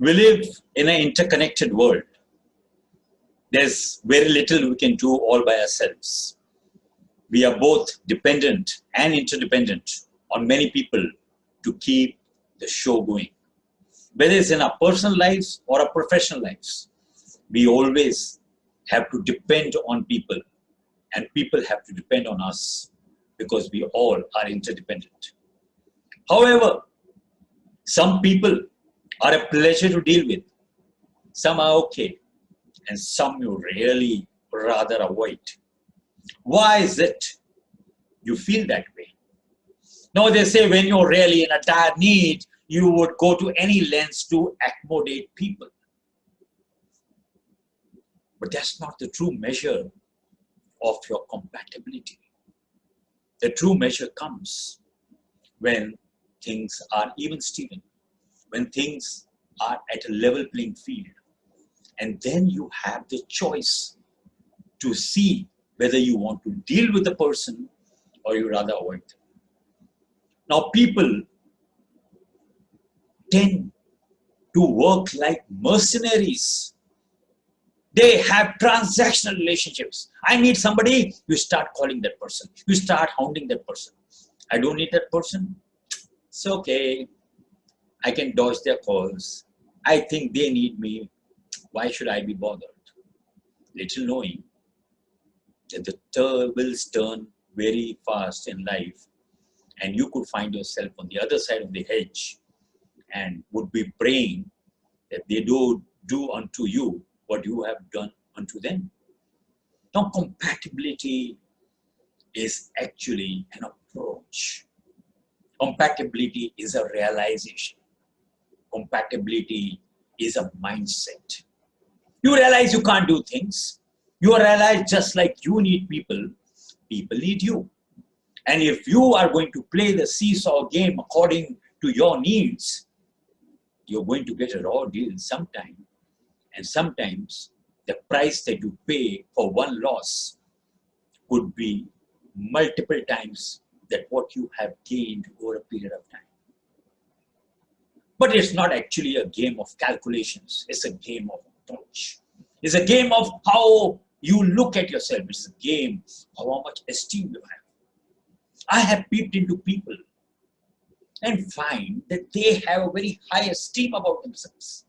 We live in an interconnected world. There's very little we can do all by ourselves. We are both dependent and interdependent on many people to keep the show going. Whether it's in our personal lives or our professional lives, we always have to depend on people, and people have to depend on us because we all are interdependent. However, some people are a pleasure to deal with. Some are okay, and some you really rather avoid. Why is it you feel that way? Now they say when you're really in a dire need, you would go to any lengths to accommodate people. But that's not the true measure of your compatibility. The true measure comes when things are even Steven, when things are at a level playing field. And then you have the choice to see whether you want to deal with the person or you rather avoid them. Now people tend to work like mercenaries. They have transactional relationships. I need somebody, you start calling that person. You start hounding that person. I don't need that person. It's okay. I can dodge their calls. I think they need me. Why should I be bothered? Little knowing that the wheels turn very fast in life, and you could find yourself on the other side of the hedge and would be praying that they do unto you what you have done unto them. Now, compatibility is actually an approach. Compatibility is a realization. Compatibility is a mindset. You realize you can't do things. You realize just like you need people, people need you. And if you are going to play the seesaw game according to your needs, you're going to get a raw deal sometime. And sometimes the price that you pay for one loss could be multiple times that what you have gained over a period of time. But it's not actually a game of calculations. It's a game of approach. It's a game of how you look at yourself. It's a game of how much esteem you have. I have peeped into people and find that they have a very high esteem about themselves.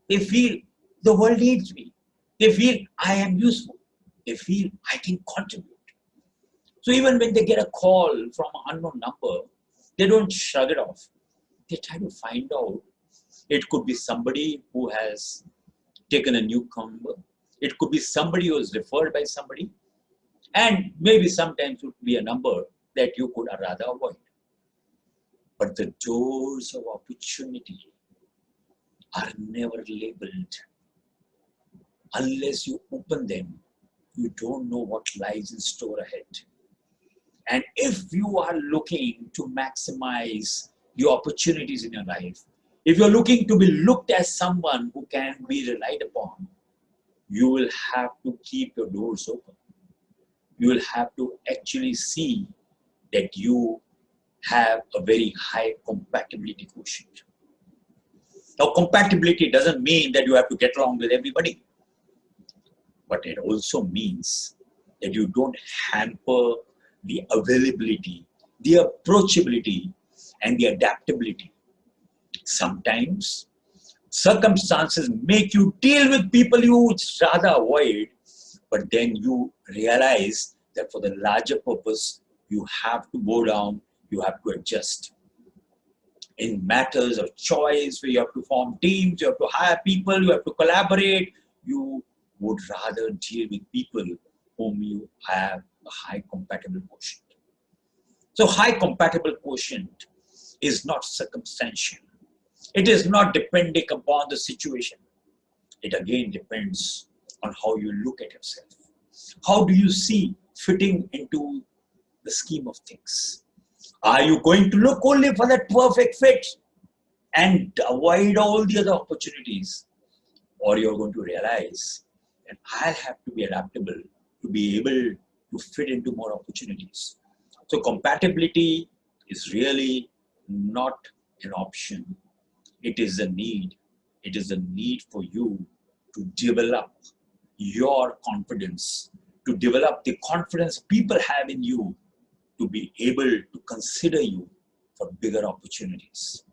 They feel the world needs me. They feel I am useful. They feel I can contribute. So even when they get a call from an unknown number, they don't shrug it off. They try to find out. It could be somebody who has taken a newcomer. It could be somebody who is referred by somebody. And maybe sometimes it would be a number that you could rather avoid. But the doors of opportunity are never labeled. Unless you open them, you don't know what lies in store ahead. And if you are looking to maximize your opportunities in your life, if you're looking to be looked as someone who can be relied upon, you will have to keep your doors open. You will have to actually see that you have a very high compatibility quotient. Now, compatibility doesn't mean that you have to get along with everybody, but it also means that you don't hamper the availability, the approachability, and the adaptability. Sometimes circumstances make you deal with people you would rather avoid, but then you realize that for the larger purpose, you have to go down, you have to adjust. In matters of choice, where you have to form teams, you have to hire people, you have to collaborate, you would rather deal with people whom you have a high compatible quotient. So high compatible quotient is not circumstantial. It is not depending upon the situation. It again depends on how you look at yourself. How do you see fitting into the scheme of things? Are you going to look only for that perfect fit and avoid all the other opportunities? Or you're going to realize that I have to be adaptable to be able to fit into more opportunities. So compatibility is really not an option. It is a need. It is a need for you to develop your confidence, to develop the confidence people have in you to be able to consider you for bigger opportunities.